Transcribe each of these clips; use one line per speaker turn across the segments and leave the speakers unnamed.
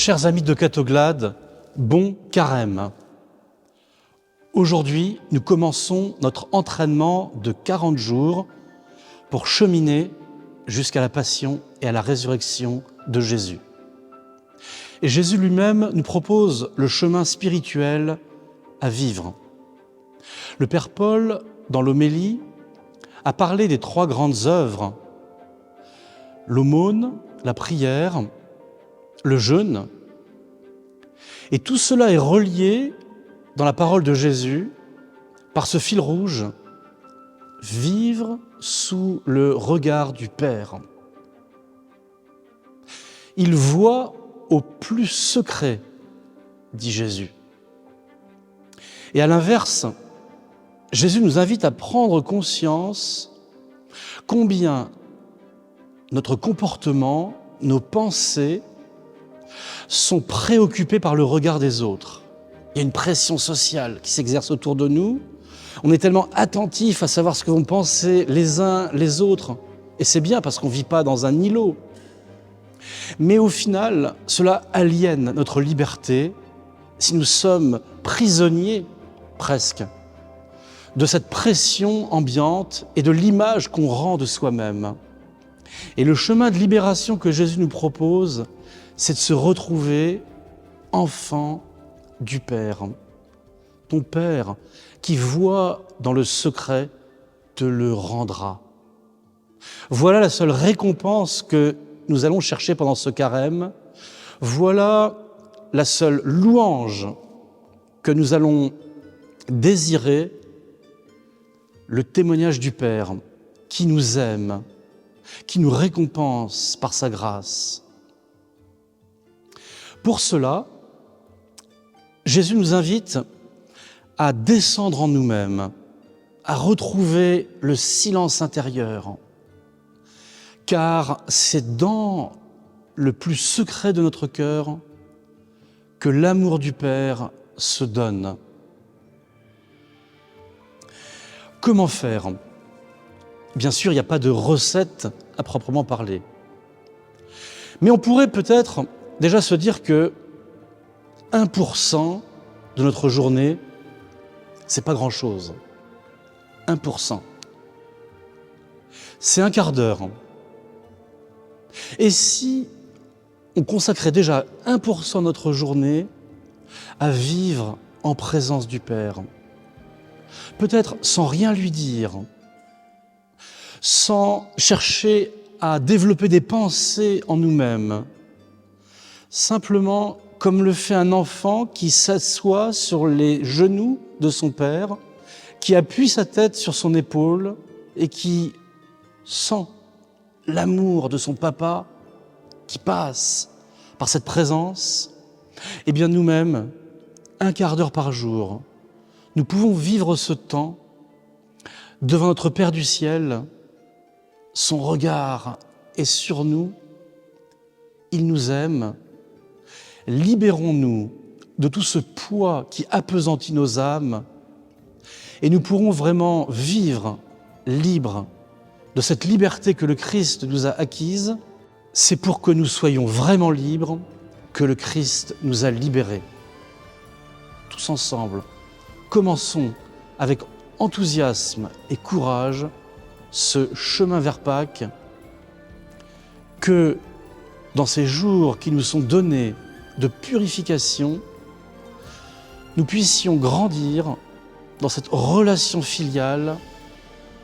Chers amis de Catoglade, bon carême. Aujourd'hui, nous commençons notre entraînement de 40 jours pour cheminer jusqu'à la passion et à la résurrection de Jésus. Et Jésus lui-même nous propose le chemin spirituel à vivre. Le Père Paul, dans l'homélie, a parlé des 3 grandes œuvres: l'aumône, la prière, le jeûne. Et tout cela est relié dans la parole de Jésus par ce fil rouge: vivre sous le regard du Père. Il voit au plus secret, dit Jésus. Et à l'inverse, Jésus nous invite à prendre conscience combien notre comportement, nos pensées sont préoccupés par le regard des autres. Il y a une pression sociale qui s'exerce autour de nous. On est tellement attentif à savoir ce que vont penser les uns les autres. Et c'est bien parce qu'on ne vit pas dans un îlot. Mais au final, cela aliène notre liberté si nous sommes prisonniers, presque, de cette pression ambiante et de l'image qu'on rend de soi-même. Et le chemin de libération que Jésus nous propose, c'est de se retrouver enfant du Père. Ton Père qui voit dans le secret te le rendra. Voilà la seule récompense que nous allons chercher pendant ce carême. Voilà la seule louange que nous allons désirer, le témoignage du Père qui nous aime, qui nous récompense par sa grâce. Pour cela, Jésus nous invite à descendre en nous-mêmes, à retrouver le silence intérieur, car c'est dans le plus secret de notre cœur que l'amour du Père se donne. Comment faire ? Bien sûr, il n'y a pas de recette à proprement parler. Mais on pourrait peut-être déjà se dire que 1% de notre journée, c'est pas grand-chose. 1%. C'est un quart d'heure. Et si on consacrait déjà 1% de notre journée à vivre en présence du Père, peut-être sans rien lui dire, sans chercher à développer des pensées en nous-mêmes, simplement comme le fait un enfant qui s'assoit sur les genoux de son père, qui appuie sa tête sur son épaule et qui sent l'amour de son papa qui passe par cette présence. Eh bien nous-mêmes, un quart d'heure par jour, nous pouvons vivre ce temps devant notre Père du ciel. Son regard est sur nous, il nous aime. Libérons-nous de tout ce poids qui appesantit nos âmes et nous pourrons vraiment vivre libres de cette liberté que le Christ nous a acquise. C'est pour que nous soyons vraiment libres que le Christ nous a libérés. Tous ensemble, commençons avec enthousiasme et courage ce chemin vers Pâques, que dans ces jours qui nous sont donnés de purification, nous puissions grandir dans cette relation filiale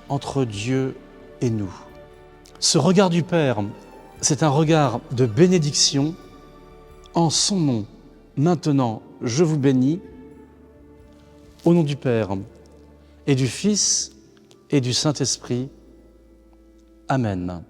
entre Dieu et nous. Ce regard du Père, c'est un regard de bénédiction. En son nom, maintenant, je vous bénis, au nom du Père et du Fils et du Saint-Esprit. Amen.